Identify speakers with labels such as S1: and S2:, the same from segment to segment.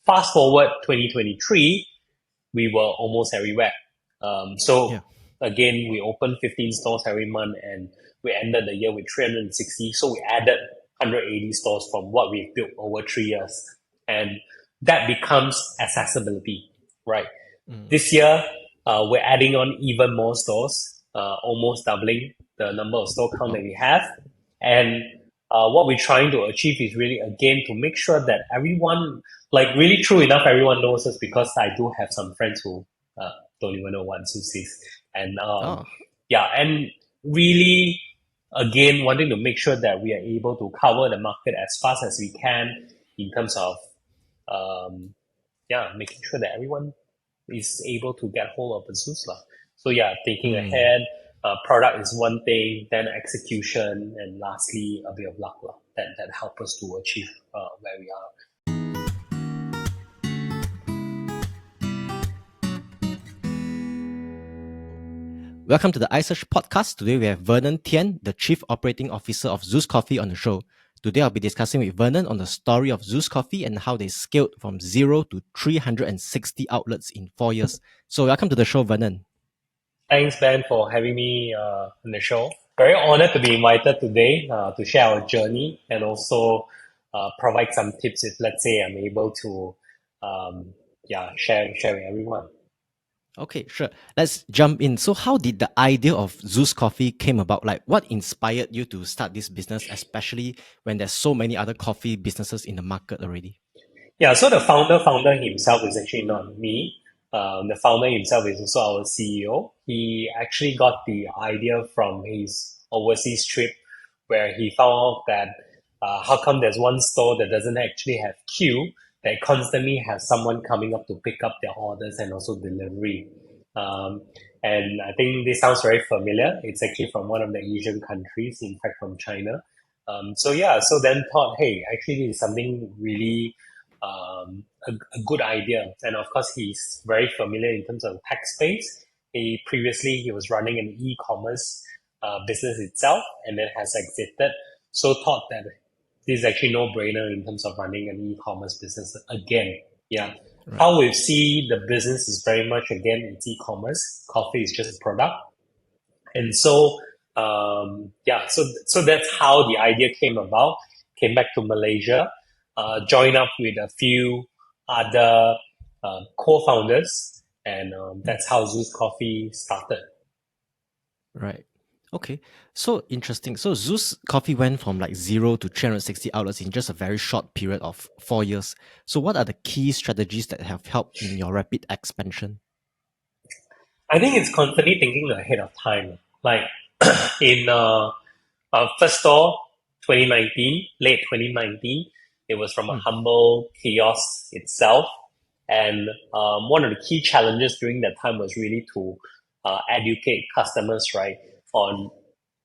S1: fast forward 2023, we were almost everywhere. So again, we opened 15 stores every month and we ended the year with 360. So we added 180 stores from what we've built over 3 years. And that becomes accessibility, right? This year, we're adding on even more stores, almost doubling the number of store count that we have. And what we're trying to achieve is really, again, to make sure that everyone, like really true enough, everyone knows us because I do have some friends who don't even know what Zus is. And and really, again, wanting to make sure that we are able to cover the market as fast as we can in terms of, making sure that everyone is able to get hold of the Zus. So thinking ahead, product is one thing, then execution, and lastly, a bit of luck that help us to achieve where we are.
S2: Welcome to the iSearch podcast. Today we have Venon Tian, the Chief Operating Officer of Zus Coffee on the show. Today I'll be discussing with Venon on the story of Zus Coffee and how they scaled from 0 to 360 outlets in 4 years. So welcome to the show, Venon.
S1: Thanks, Ben, for having me on the show. Very honored to be invited today to share our journey and also provide some tips if, let's say, I'm able to share with everyone.
S2: Okay, sure. Let's jump in. So how did the idea of Zus Coffee came about? Like what inspired you to start this business, especially when there's so many other coffee businesses in the market already?
S1: Yeah, so the founder himself is actually not me. The founder himself is also our CEO. He actually got the idea from his overseas trip where he found out that how come there's one store that doesn't actually have queue, that constantly has someone coming up to pick up their orders and also delivery. And I think this sounds very familiar. It's actually from one of the Asian countries, in fact from China. So then thought, hey, actually this is something really a good idea. And of course, he's very familiar in terms of tech space. Previously he was running an e-commerce business itself and then has exited. So thought that this is actually no-brainer in terms of running an e-commerce business again. Yeah. Right. How we see the business is very much, again, it's e-commerce. Coffee is just a product. And so, so that's how the idea came about. Came back to Malaysia, joined up with a few other co-founders, and that's how Zus Coffee started.
S2: Right. Okay, so interesting. So Zus Coffee went from like 0 to 360 outlets in just a very short period of 4 years. So what are the key strategies that have helped in your rapid expansion?
S1: I think it's constantly thinking ahead of time. Like in our first store, 2019, late 2019, it was from a humble kiosk itself. And one of the key challenges during that time was really to educate customers, right, on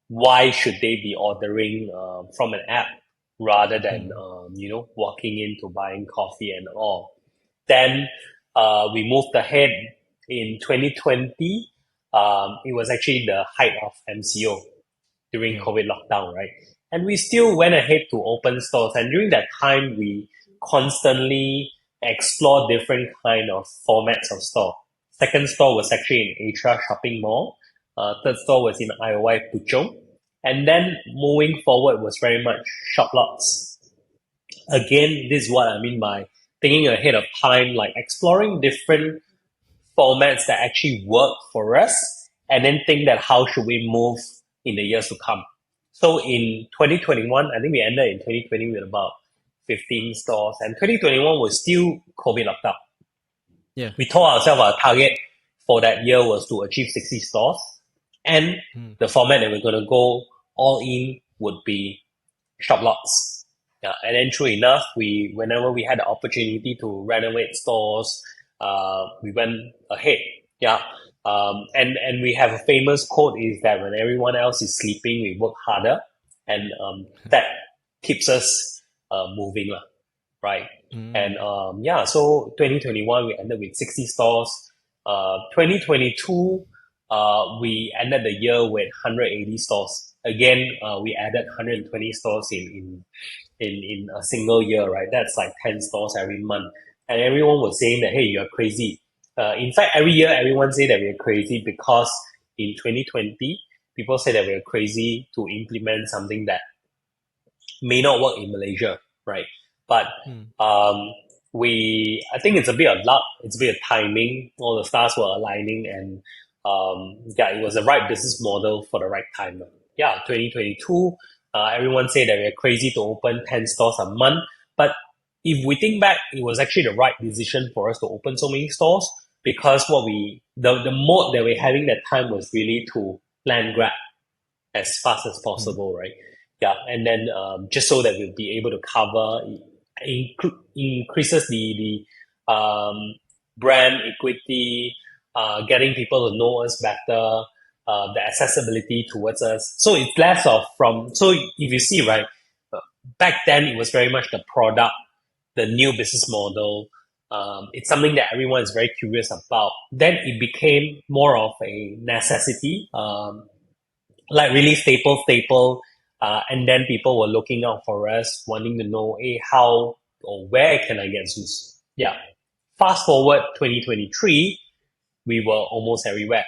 S1: why should they be ordering from an app rather than walking in to buying coffee and all. Then we moved ahead in 2020. It was actually the height of MCO during COVID lockdown, right? And we still went ahead to open stores. And during that time, we constantly explored different kind of formats of store. Second store was actually in Asia Shopping Mall. Third store was in IOI Puchong. And then moving forward was very much shop lots. Again, this is what I mean by thinking ahead of time, like exploring different formats that actually work for us and then think that how should we move in the years to come. So in 2021, I think we ended in 2020 with about 15 stores, and 2021 was still COVID lockdown.
S2: Yeah.
S1: We told ourselves our target for that year was to achieve 60 stores, and the format that we're going to go all in would be shop lots. Yeah, and then true enough, whenever we had the opportunity to renovate stores, we went ahead. Yeah. And we have a famous quote is that when everyone else is sleeping, we work harder, and that keeps us moving, right? And so 2021 we ended with 60 stores. 2022 we ended the year with 180 stores. Again, we added 120 stores in a single year, right? That's like 10 stores every month. and everyone was saying that, hey, you're crazy. In fact, every year everyone say that we're crazy because in 2020, people say that we're crazy to implement something that may not work in Malaysia, right? But um, I think it's a bit of luck, it's a bit of timing. All the stars were aligning, and it was the right business model for the right time. Yeah, 2022. Everyone said that we're crazy to open 10 stores a month, but if we think back, it was actually the right decision for us to open so many stores because the mode that we're having that time was really to land grab as fast as possible, right? Yeah, and then just so that we'll be able to cover, increases the brand equity, getting people to know us better, the accessibility towards us. So it's less of from. So if you see, right, back then it was very much the product, the new business model. It's something that everyone is very curious about. Then it became more of a necessity. Like really staple. And then people were looking out for us, wanting to know, hey, how or where can I get Zus? Yeah. Fast forward 2023, we were almost everywhere.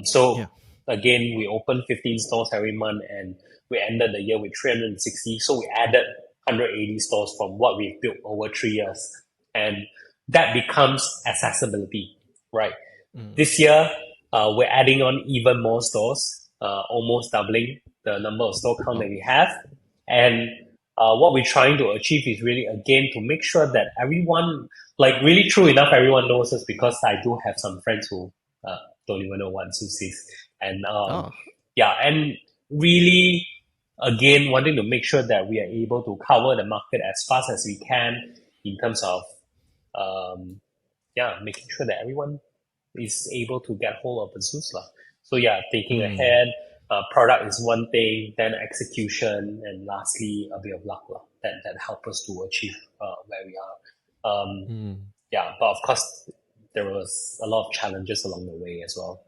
S1: So
S2: Yeah.
S1: again, we opened 15 stores every month, and we ended the year with 360. So we added 180 stores from what we've built over 3 years, and that becomes accessibility, right? This year, we're adding on even more stores, almost doubling the number of store count that we have. And what we're trying to achieve is really, again, to make sure that everyone, like really true enough, everyone knows us because I do have some friends who don't even know what Zus is. And
S2: Oh.
S1: yeah, and really, again, wanting to make sure that we are able to cover the market as fast as we can in terms of, making sure that everyone is able to get hold of the Zus lah. So yeah, thinking ahead, product is one thing, then execution, and lastly a bit of luck lah, that help us to achieve where we are. Yeah, but of course there was a lot of challenges along the way as well.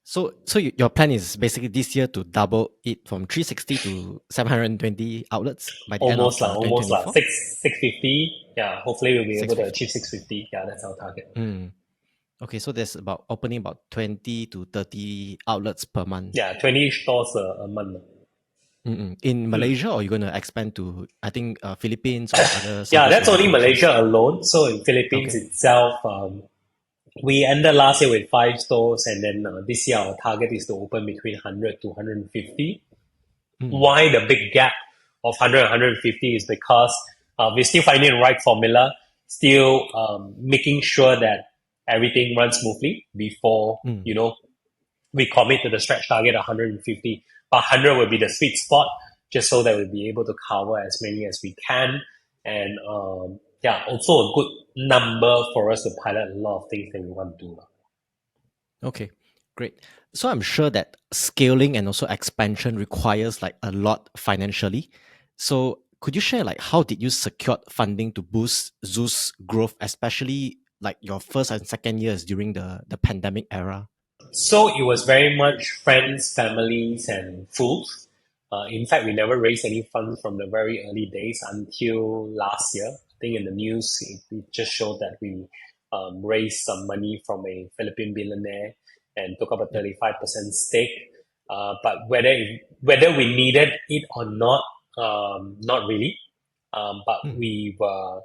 S2: So your plan is basically this year to double it from 360 to 720 outlets by the end of
S1: Almost lah,
S2: 2024?
S1: 650. Yeah, hopefully we'll be able to
S2: 650.
S1: achieve 650. Yeah, that's our target.
S2: Okay, so there's about opening about 20 to 30 outlets per month.
S1: Yeah, 20 stores a month.
S2: In Malaysia, or you're going to expand to, I think, Philippines or other
S1: Yeah,
S2: Southeast
S1: that's
S2: Asian
S1: only
S2: countries?
S1: Malaysia alone. So in Philippines
S2: Okay.
S1: itself, we ended last year with 5 stores, and then this year our target is to open between 100 to 150. Why the big gap of 100 and 150 is because we're still finding the right formula, still making sure that everything runs smoothly before, we commit to the stretch target of 150. But 100 will be the sweet spot, just so that we'll be able to cover as many as we can. And also a good number for us to pilot a lot of things that we want to do.
S2: Okay, great. So I'm sure that scaling and also expansion requires like a lot financially. So could you share like how did you secure funding to boost Zus growth, especially like your first and second years during the pandemic era?
S1: So it was very much friends, families, and fools. In fact, we never raised any funds from the very early days until last year. I think in the news, it just showed that we raised some money from a Philippine billionaire and took up a 35% stake. But whether we needed it or not, not really. But we were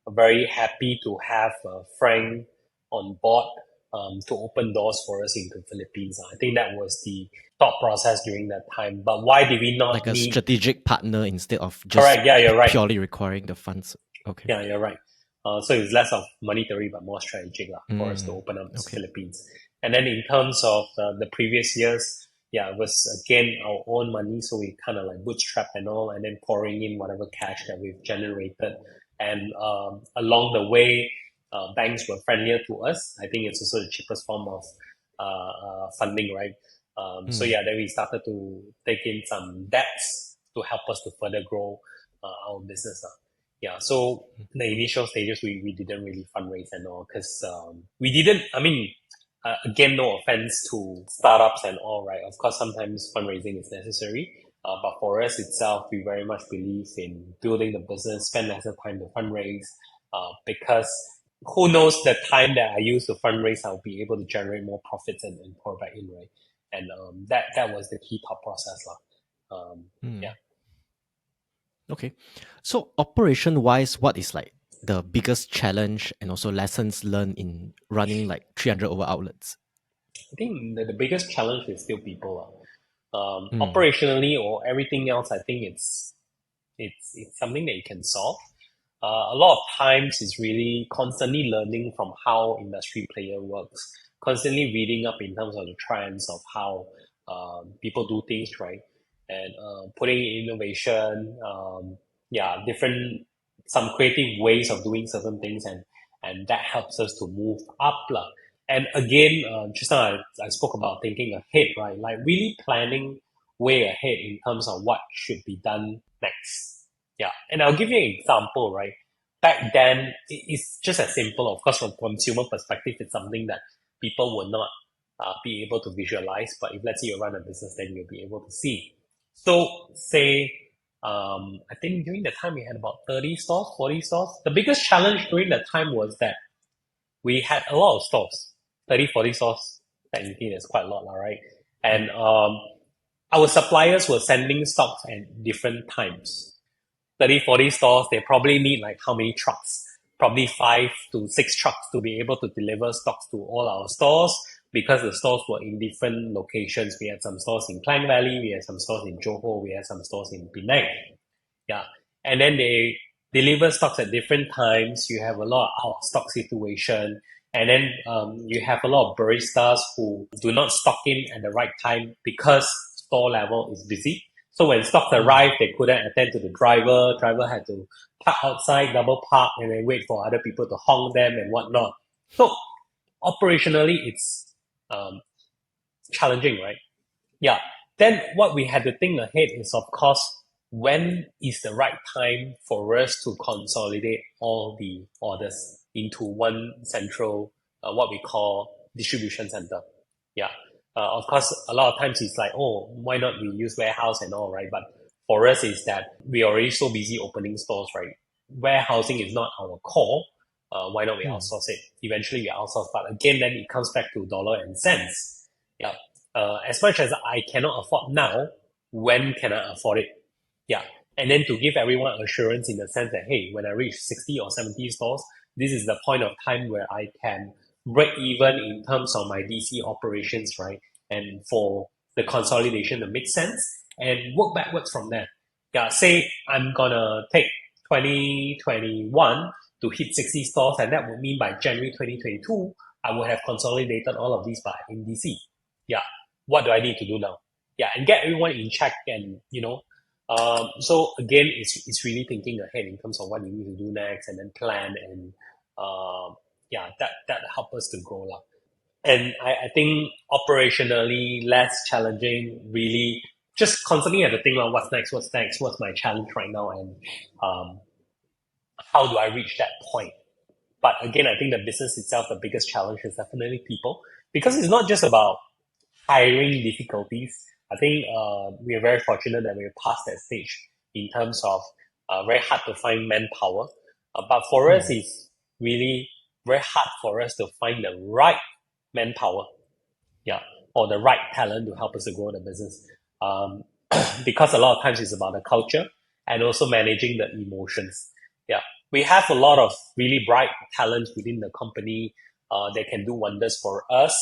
S1: very happy to have Frank on board to open doors for us into Philippines. I think that was the thought process during that time. But why did we not
S2: Like a
S1: need?
S2: strategic partner instead of just
S1: Correct. Yeah, you're right.
S2: purely requiring the funds. Okay.
S1: Yeah, you're right. So it's less of monetary but more strategic for us to open up the
S2: Okay.
S1: Philippines. And then in terms of the previous years, yeah, it was again our own money, so we kind of like bootstrap and all, and then pouring in whatever cash that we've generated. And along the way, banks were friendlier to us. I think it's also the cheapest form of funding, right? So yeah, then we started to take in some debts to help us to further grow our business. Yeah, so in the initial stages, we didn't really fundraise and all because we didn't. I mean, again, no offense to startups and all, right? Of course, sometimes fundraising is necessary. But for us itself, we very much believe in building the business, spend lesser time to fundraise, because who knows the time that I use to fundraise, I'll be able to generate more profits and pour back in, right? And that was the key thought process, lah. Yeah.
S2: Okay. So operation wise, what is like the biggest challenge and also lessons learned in running like 300 over outlets?
S1: I think the biggest challenge is still people, lah.
S2: Mm.
S1: Operationally or everything else, I think it's something that you can solve. A lot of times is really constantly learning from how industry player works, constantly reading up in terms of the trends of how people do things, right? And putting in innovation, different some creative ways of doing certain things, and that helps us to move up, lah. And again, just now I spoke about thinking ahead, right? Like really planning way ahead in terms of what should be done next. Yeah, and I'll give you an example, right? Back then, it's just as simple. Of course, from consumer perspective, it's something that people will not be able to visualize. But if let's say you run a business, then you'll be able to see. So, say, I think during the time we had about 30 stores, 40 stores. The biggest challenge during that time was that we had a lot of stores, 30, 40 stores. Technically, that's quite a lot, right? And our suppliers were sending stocks at different times. 30, 40 stores, they probably need like how many trucks? Probably 5 to 6 trucks to be able to deliver stocks to all our stores, because the stores were in different locations. We had some stores in Klang Valley, we had some stores in Johor, we had some stores in Penang. Yeah. And then they deliver stocks at different times. You have a lot of out of stock situation. And then you have a lot of baristas who do not stock in at the right time because store level is busy. So when stocks arrive, they couldn't attend to the driver. Driver had to park outside, double park, and then wait for other people to honk them and whatnot. So operationally, it's um, challenging, right? Yeah. Then what we had to think ahead is, of course, when is the right time for us to consolidate all the orders into one central, what we call distribution center. Yeah. Of course, a lot of times it's like, oh, why not we use warehouse and all, right? But for us is that we are already so busy opening stores, right? Warehousing is not our core. Why not we outsource it? Eventually we outsource, but again, then it comes back to dollar and cents. Yeah. As much as I cannot afford now, when can I afford it? Yeah. And then to give everyone assurance in the sense that, hey, when I reach 60 or 70 stores, this is the point of time where I can break even in terms of my DC operations, right? And for the consolidation to make sense and work backwards from there. Yeah, say I'm gonna take 2021 to hit 60 stores, and that would mean by January 2022, I would have consolidated all of these by in DC. Yeah. What do I need to do now? Yeah, and get everyone in check, and so again, it's really thinking ahead in terms of what you need to do next, and then plan, and that help us to grow, lah. And I think operationally less challenging, really just constantly have to think about what's next, what's my challenge right now, and how do I reach that point. But again, I think the business itself, the biggest challenge is definitely people, because it's not just about hiring difficulties. I think we are very fortunate that we're past that stage in terms of very hard to find manpower. But for us, it's really very hard for us to find the right manpower, yeah, or the right talent to help us to grow the business. Because a lot of times it's about the culture and also managing the emotions. Yeah, we have a lot of really bright talents within the company. They can do wonders for us.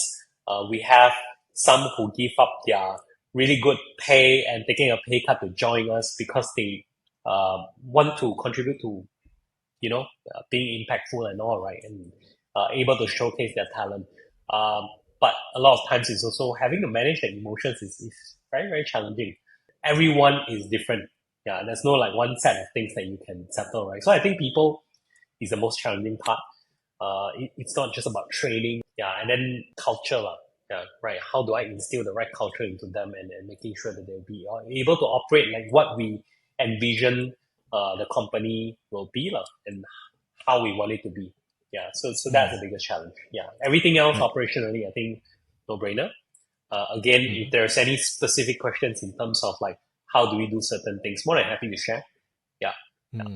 S1: We have some who give up their really good pay and taking a pay cut to join us because they want to contribute to, being impactful and all, right, and able to showcase their talent. But a lot of times it's also having to manage the emotions is very, very challenging. Everyone is different. Yeah, there's no like one set of things that you can settle, right? So I think people is the most challenging part. It's not just about training, yeah, and then culture, lah. Yeah, right. How do I instill the right culture into them, and making sure that they'll be able to operate like what we envision the company will be, lah, and how we want it to be. Yeah, so that's the biggest challenge. Yeah, everything else
S2: Right.
S1: operationally, I think no brainer. Again, if there's any specific questions in terms of like how do we do certain things, more than happy to share. Yeah.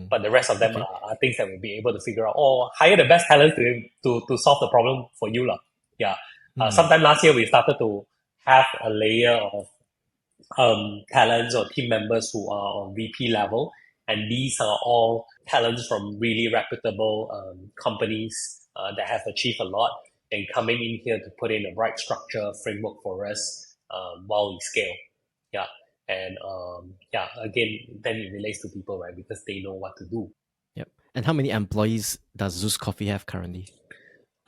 S1: But the rest of them
S2: Okay.
S1: are things that we'll be able to figure out, or hire the best talent to solve the problem for you. Yeah. Sometime last year, we started to have a layer of talents or team members who are on VP level. And these are all talents from really reputable companies that have achieved a lot and coming in here to put in the right structure framework for us while we scale. Yeah. And again, then it relates to people, right? Because they know what to do.
S2: Yep. And how many employees does Zus Coffee have currently?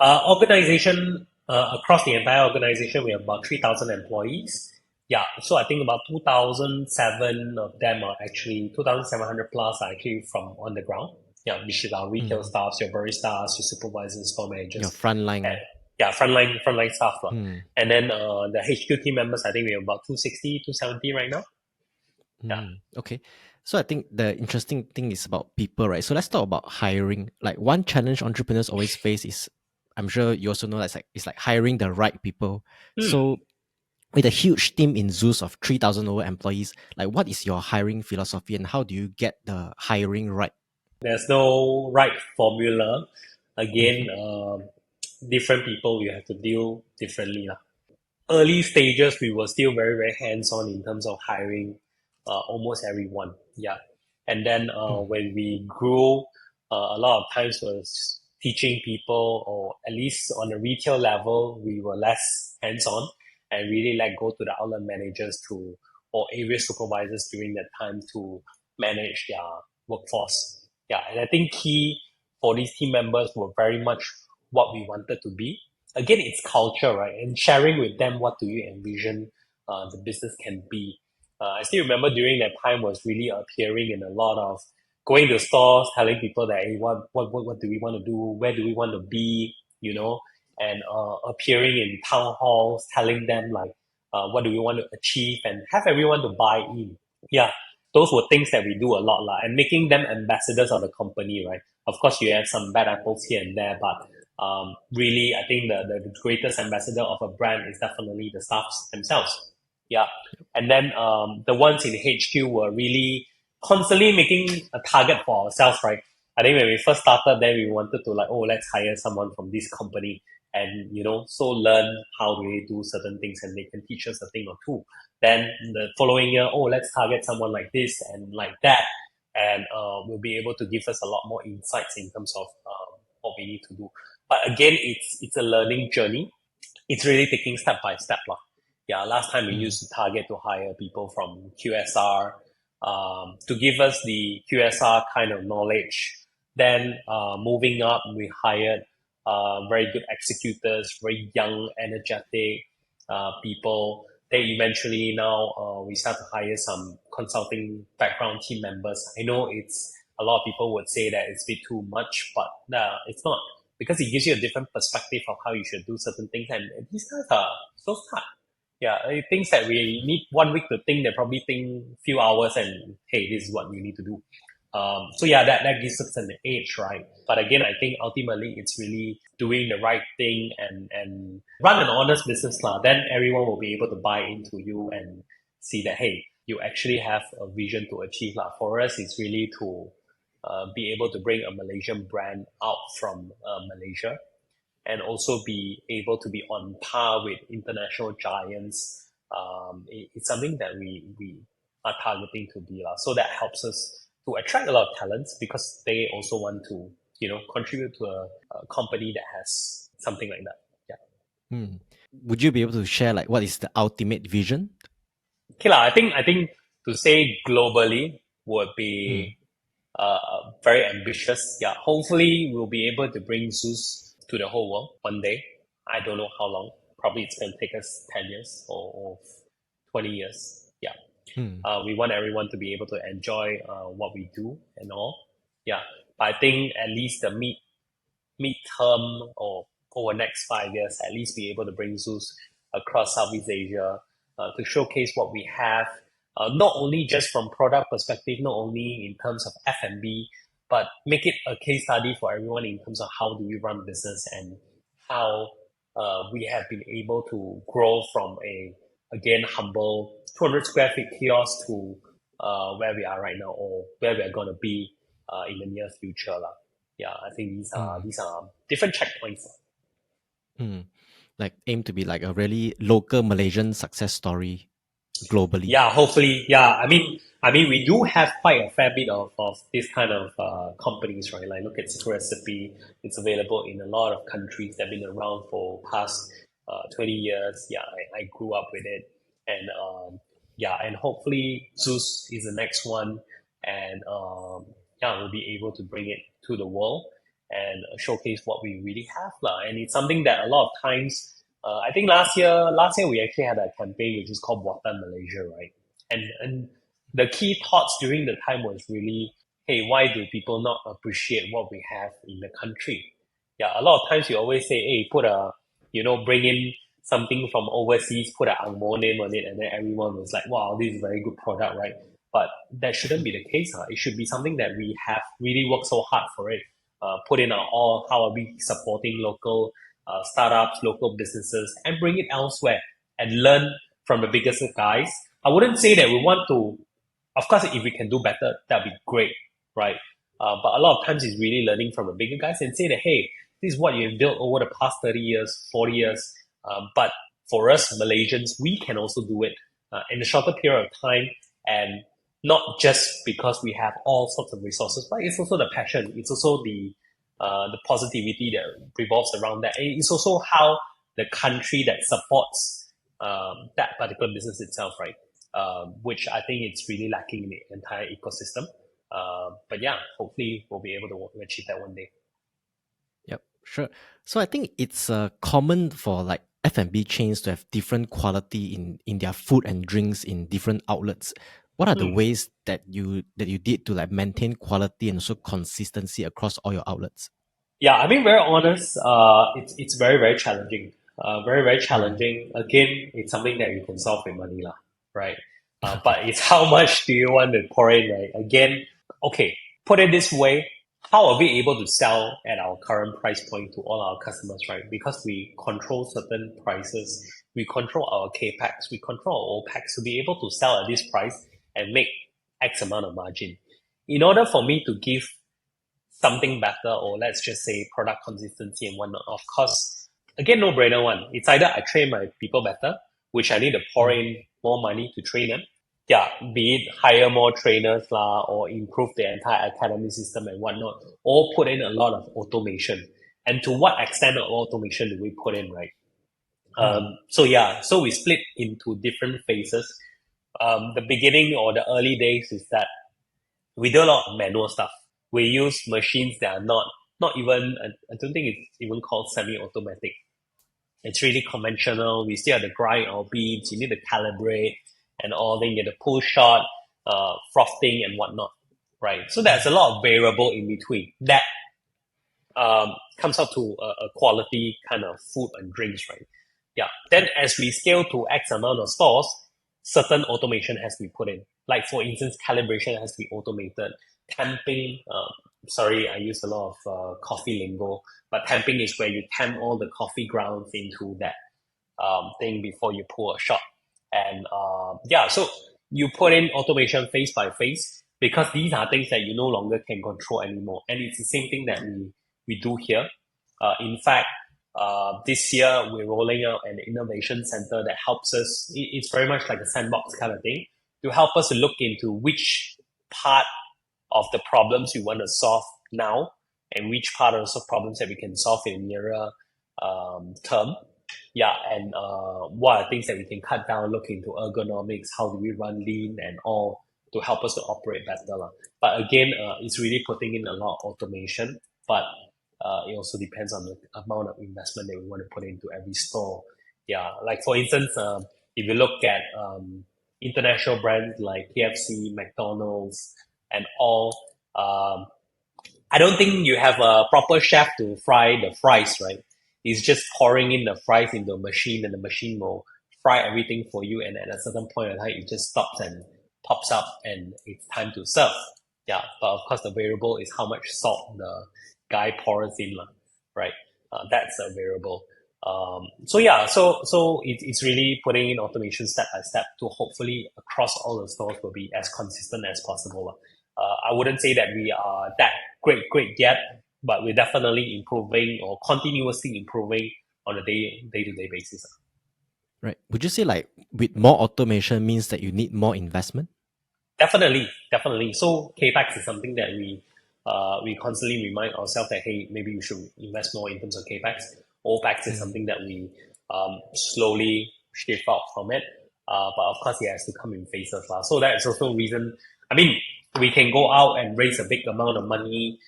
S1: Organization, across the entire organization, we have about 3,000 employees. Yeah, so I think about 2,007 of them are actually, 2,700 plus are actually from on the ground. Yeah, which is our retail staffs, your baristas, your supervisors, store managers.
S2: Your frontline.
S1: And, yeah, frontline staff. And then the HQ team members, I think we have about 260, 270 right now. Yeah.
S2: Okay. So I think the interesting thing is about people, right? So let's talk about hiring. Like one challenge entrepreneurs always face is, I'm sure you also know, that's like it's like hiring the right people. So with a huge team in Zeus of 3,000 over employees, like what is your hiring philosophy and how do you get the hiring right?
S1: There's no right formula. Again, different people you have to deal differently. Early stages, we were still very, very hands-on in terms of hiring almost everyone. Yeah. And then when we grew, a lot of times was teaching people, or at least on the retail level, we were less hands-on and really let go to the outlet managers to, or area supervisors during that time to manage their workforce. Yeah. And I think key for these team members were very much what we wanted to be. Again, it's culture, right? And sharing with them what do you envision the business can be. I still remember during that time was really appearing in a lot of going to stores, telling people that, hey, what do we want to do? Where do we want to be? And appearing in town halls, telling them like, what do we want to achieve, and have everyone to buy in. Yeah, those were things that we do a lot, and making them ambassadors of the company, right? Of course, you have some bad apples here and there, but really, I think the greatest ambassador of a brand is definitely the staffs themselves. Yeah. And then the ones in HQ were really constantly making a target for ourselves, right? I think when we first started, then we wanted to like, oh, let's hire someone from this company and, so learn how they do certain things and they can teach us a thing or two. Then the following year, oh, let's target someone like this and like that. And will be able to give us a lot more insights in terms of what we need to do. But again, it's a learning journey. It's really taking step by step. Yeah, last time we used to target to hire people from QSR to give us the QSR kind of knowledge. Then moving up, we hired very good executors, very young, energetic people. Then eventually now we start to hire some consulting background team members. I know it's a lot of people would say that it's a bit too much, but it's not, because it gives you a different perspective of how you should do certain things. And these guys are so smart. Yeah, things that we need 1 week to think, they probably think few hours and, hey, this is what you need to do. So yeah, that gives us an edge, right? But again, I think ultimately it's really doing the right thing and run an honest business. Then everyone will be able to buy into you and see that, hey, you actually have a vision to achieve. For us, it's really to be able to bring a Malaysian brand out from Malaysia, and also be able to be on par with international giants. It's something that we are targeting to be. So that helps us to attract a lot of talents, because they also want to, contribute to a company that has something like that. Yeah.
S2: Would you be able to share like what is the ultimate vision?
S1: Okay, I think to say globally would be very ambitious. Yeah, hopefully we'll be able to bring Zeus to the whole world one day. I don't know how long. Probably it's going to take us 10 years or 20 years. Yeah. We want everyone to be able to enjoy what we do and all. Yeah. But I think at least the mid-term or over the next 5 years, at least be able to bring Zeus across Southeast Asia to showcase what we have, not only just from product perspective, not only in terms of F&B, but make it a case study for everyone in terms of how do we run business and how we have been able to grow from a, again, humble 200 square feet kiosk to where we are right now, or where we're going to be in the near future. Yeah, I think these are different checkpoints.
S2: Like aim to be like a really local Malaysian success story globally.
S1: Yeah, hopefully. Yeah, I mean, we do have quite a fair bit of this kind of companies, right? Like look at Zus Recipe. It's available in a lot of countries that have been around for past 20 years. Yeah, I grew up with it, and yeah, and hopefully Zeus is the next one, and yeah, we'll be able to bring it to the world and showcase what we really have, lah. And it's something that a lot of times. I think last year we actually had a campaign which is called Water Malaysia, right? And the key thoughts during the time was really, hey, why do people not appreciate what we have in the country? Yeah, a lot of times you always say, hey, bring in something from overseas, put an Angmo name on it, and then everyone was like, wow, this is a very good product, right? But that shouldn't be the case. Huh? It should be something that we have really worked so hard for it. Put in our all, how are we supporting local startups, local businesses, and bring it elsewhere and learn from the biggest guys. I wouldn't say that we want to, of course, if we can do better, that'd be great, right? But a lot of times it's really learning from the bigger guys and say that, hey, this is what you've built over the past 30 years, 40 years. But for us Malaysians, we can also do it in a shorter period of time, and not just because we have all sorts of resources, but it's also the passion. It's also the positivity that revolves around that. And it's also how the country that supports that particular business itself, right? Which I think it's really lacking in the entire ecosystem. But yeah, hopefully we'll be able to achieve that one day.
S2: Yep, sure. So I think it's common for like F&B chains to have different quality in their food and drinks in different outlets. What are the ways that you did to like maintain quality and also consistency across all your outlets?
S1: Yeah, I mean, very honest, it's very, very challenging. Very, very challenging. Again, it's something that you can solve with money, lah, right?
S2: Okay.
S1: But it's how much do you want to pour in, right? Again, okay, put it this way, how are we able to sell at our current price point to all our customers, right? Because we control certain prices, we control our CapEx, we control our OpEx to be able to sell at this price and make X amount of margin. In order for me to give something better, or let's just say product consistency and whatnot, of course, again, no brainer one. It's either I train my people better, which I need to pour in more money to train them. Yeah, be it hire more trainers lah, or improve the entire academy system and whatnot, or put in a lot of automation. And to what extent of automation do we put in, right? So yeah, so we split into different phases. The beginning or the early days is that we do a lot of manual stuff. We use machines that are not even, I don't think it's even called semi-automatic. It's really conventional. We still have to grind our beans. You need to calibrate and all. Then you get the pull shot, frosting and whatnot, right? So there's a lot of variable in between that comes up to a quality kind of food and drinks, right? Yeah. Then as we scale to X amount of stores, certain automation has to be put in. Like for instance, calibration has to be automated. Tamping, sorry, I use a lot of coffee lingo, but tamping is where you tamp all the coffee grounds into that thing before you pour a shot. And yeah, so you put in automation phase by phase because these are things that you no longer can control anymore. And it's the same thing that we do here. In fact, this year we're rolling out an innovation center that helps us. It's very much like a sandbox kind of thing to help us to look into which part of the problems we want to solve now and which part of the problems that we can solve in nearer term. Yeah, and what are things that we can cut down, look into ergonomics, how do we run lean and all to help us to operate better. But again, it's really putting in a lot of automation, but it also depends on the amount of investment that we want to put into every store. Yeah, like for instance, if you look at international brands like KFC, McDonald's, and all, I don't think you have a proper chef to fry the fries, right? He's just pouring in the fries into a machine, and the machine will fry everything for you. And at a certain point in time, it just stops and pops up, and it's time to serve. Yeah, but of course, the variable is how much salt the guy pours in, right? That's a variable. So yeah, so it's really putting in automation step by step to hopefully across all the stores will be as consistent as possible. I wouldn't say that we are that great yet, but we're definitely improving or continuously improving on a day-to-day basis.
S2: Right. Would you say like with more automation means that you need more investment?
S1: Definitely. So capex is something that we constantly remind ourselves that hey, maybe we should invest more in terms of capex. OPEX is something that we slowly shift out from it. But of course, it has to come in phases. So that is also a reason. I mean, we can go out and raise a big amount of money,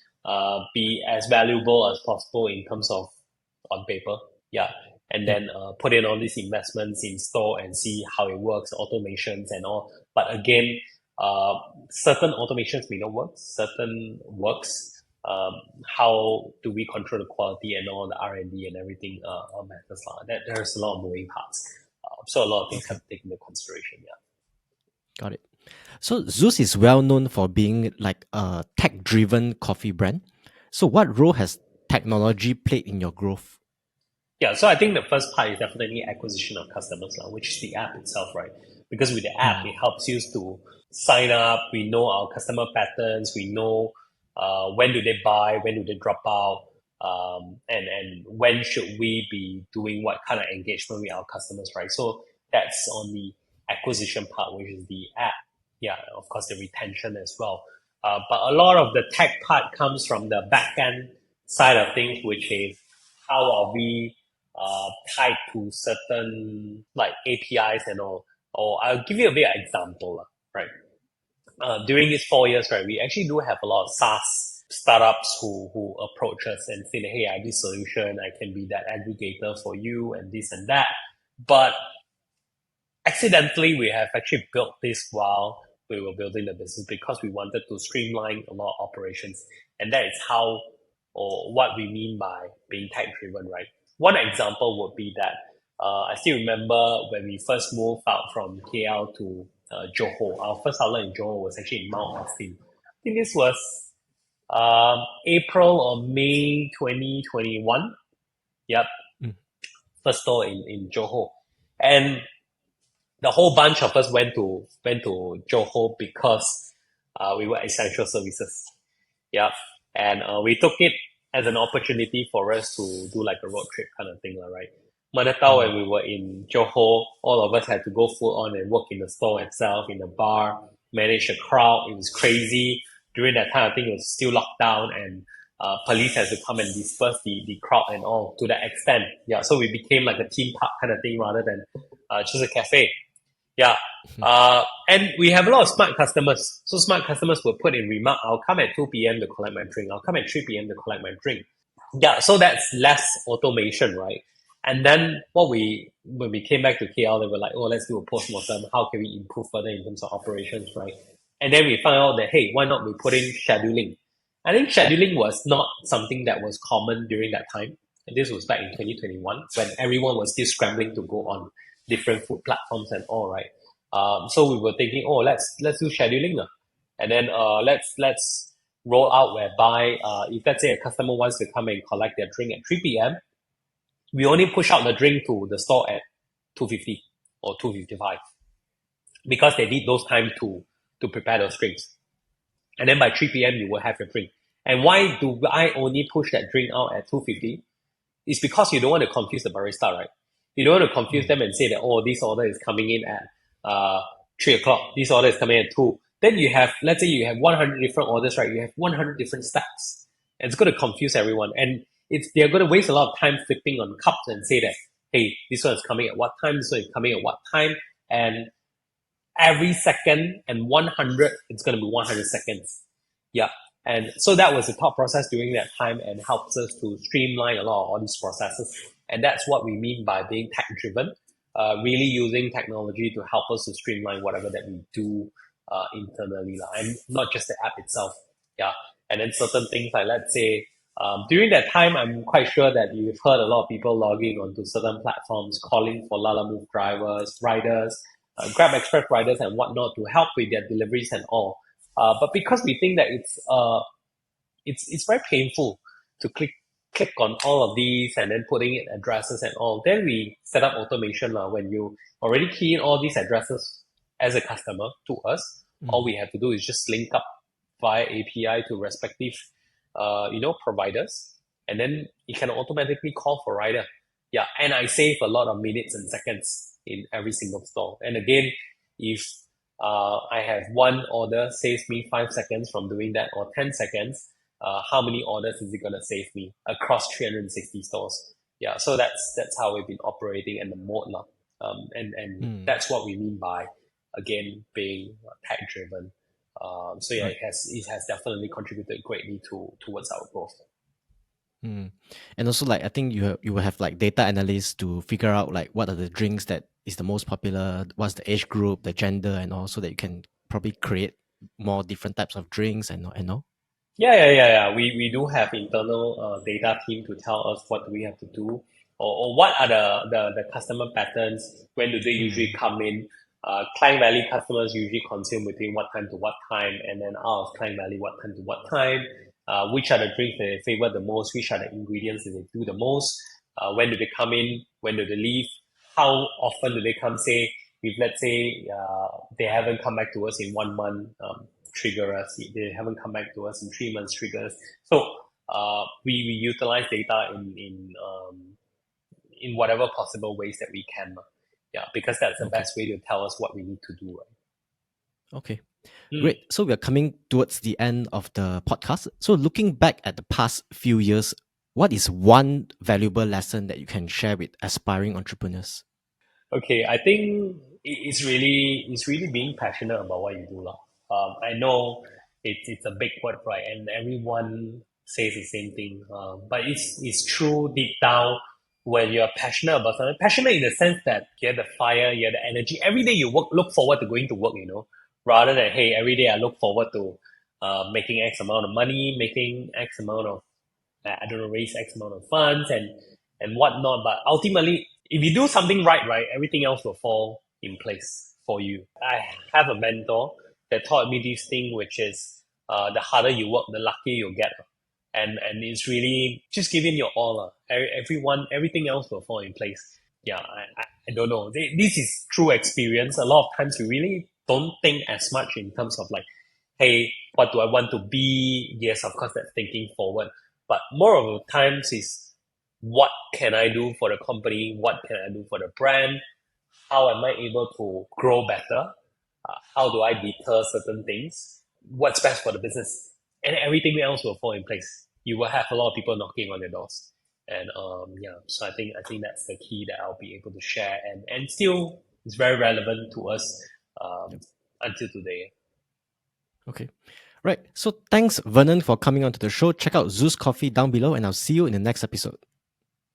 S1: be as valuable as possible in terms of on paper. Yeah. And then put in all these investments in store and see how it works, automations and all. But again, certain automations may not work, certain works. How do we control the quality and all the R&D and everything matters. There's a lot of moving parts. So a lot of things have to take into consideration. Yeah.
S2: Got it. So Zus is well known for being like a tech-driven coffee brand. So what role has technology played in your growth?
S1: Yeah, so I think the first part is definitely acquisition of customers, which is the app itself, right? Because with the app, it helps you to sign up. We know our customer patterns. We know when do they buy, when do they drop out, and when should we be doing what kind of engagement with our customers, right? So that's on the acquisition part, which is the app. Yeah, of course, the retention as well. But a lot of the tech part comes from the back end side of things, which is how are we tied to certain like APIs and all. Or I'll give you a bit of example, right? During these 4 years, right, we actually do have a lot of SaaS startups who approach us and say, hey, I have this solution, I can be that aggregator for you and this and that. But accidentally, we have actually built this while we were building the business because we wanted to streamline a lot of operations. And that is how or what we mean by being tech driven, right? One example would be that I still remember when we first moved out from KL to Johor. Our first outlet in Johor was actually in Mount Austin. I think this was April or May 2021. Yep, first store in Johor, and the whole bunch of us went to Johor because we were essential services. Yep, and we took it as an opportunity for us to do like a road trip kind of thing, right? Manatau, when we were in Johor, all of us had to go full on and work in the store itself, in the bar, manage the crowd. It was crazy. During that time, I think it was still locked down and police has to come and disperse the crowd and all to that extent. Yeah, so we became like a theme park kind of thing rather than just a cafe. Yeah. And we have a lot of smart customers. So smart customers will put in remark, I'll come at 2 p.m. to collect my drink. I'll come at 3 p.m. to collect my drink. Yeah, so that's less automation, right? And then when we came back to KL, they were like, oh, let's do a postmortem. How can we improve further in terms of operations, right? And then we found out that, hey, why not we put in scheduling? I think scheduling was not something that was common during that time. And this was back in 2021 when everyone was still scrambling to go on different food platforms and all, right? So we were thinking, oh, let's do scheduling, and then let's roll out whereby if let's say a customer wants to come and collect their drink at 3 p.m., we only push out the drink to the store at 2:50 or 2:55 because they need those time to prepare those drinks. And then by 3 p.m. you will have your drink. And why do I only push that drink out at 2:50? It's because you don't want to confuse the barista, right? You don't want to confuse them and say that, oh, this order is coming in at 3 o'clock. This order is coming at 2. Then you have, let's say you have 100 different orders, right? You have 100 different stacks. And it's going to confuse everyone. And they're going to waste a lot of time flipping on cups and say that, hey, this one is coming at what time? This one is coming at what time? And every second and 100, it's going to be 100 seconds. Yeah. And so that was the thought process during that time and helps us to streamline a lot of all these processes. And that's what we mean by being tech-driven, really using technology to help us to streamline whatever that we do internally, and not just the app itself. Yeah. And then certain things like, let's say, during that time, I'm quite sure that you've heard a lot of people logging onto certain platforms, calling for Lalamove drivers, riders, Grab Express riders and whatnot to help with their deliveries and all. But because we think that it's very painful to click on all of these and then putting in addresses and all, then we set up automation when you already key in all these addresses as a customer to us. All we have to do is just link up via API to respective providers, and then it can automatically call for rider. Yeah, and I save a lot of minutes and seconds in every single store. And again, if I have one order saves me 5 seconds from doing that, or 10 seconds, how many orders is it gonna save me across 360 stores? Yeah, so that's how we've been operating and the mode lah. And that's what we mean by, again, being tech driven. So yeah,
S2: Right.
S1: it has definitely contributed greatly towards our growth.
S2: And also, like, I think you will have like data analysts to figure out like what are the drinks that is the most popular, what's the age group, the gender, and also that you can probably create more different types of drinks and all.
S1: Yeah. We do have internal data team to tell us what do we have to do, or what are the customer patterns, when do they usually come in. Klang Valley customers usually consume between what time to what time, and then out of Klang Valley, what time to what time. Which are the drinks that they favor the most, which are the ingredients that they do the most, when do they come in, when do they leave, how often do they come, say, if let's say they haven't come back to us in 1 month, trigger us. If they haven't come back to us in 3 months, trigger us. So we utilize data in whatever possible ways that we can. Yeah, because that's the best way to tell us what we need to do. Right?
S2: Okay. Great. So we are coming towards the end of the podcast. So looking back at the past few years, what is one valuable lesson that you can share with aspiring entrepreneurs?
S1: Okay, I think it's really being passionate about what you do, lah. I know it's a big word, right? And everyone says the same thing. But it's true deep down, when you're passionate about something. Passionate in the sense that you have the fire, you have the energy. Every day you look forward to going to work. Rather than, hey, every day I look forward to making X amount of money, making X amount of, I don't know, raise X amount of funds and whatnot. But ultimately, if you do something right, everything else will fall in place for you. I have a mentor that taught me this thing, which is the harder you work, the luckier you'll get. And it's really just giving your all. Everything else will fall in place. Yeah, I don't know. This is true experience. A lot of times you really don't think as much in terms of like, hey, what do I want to be? Yes, of course, that's thinking forward. But more of the times is, what can I do for the company? What can I do for the brand? How am I able to grow better? How do I deter certain things? What's best for the business? And everything else will fall in place. You will have a lot of people knocking on your doors. And so I think that's the key that I'll be able to share, and still it's very relevant to us until today.
S2: Okay. Right. So thanks, Vernon, for coming onto the show. Check out Zus Coffee down below, and I'll see you in the next episode.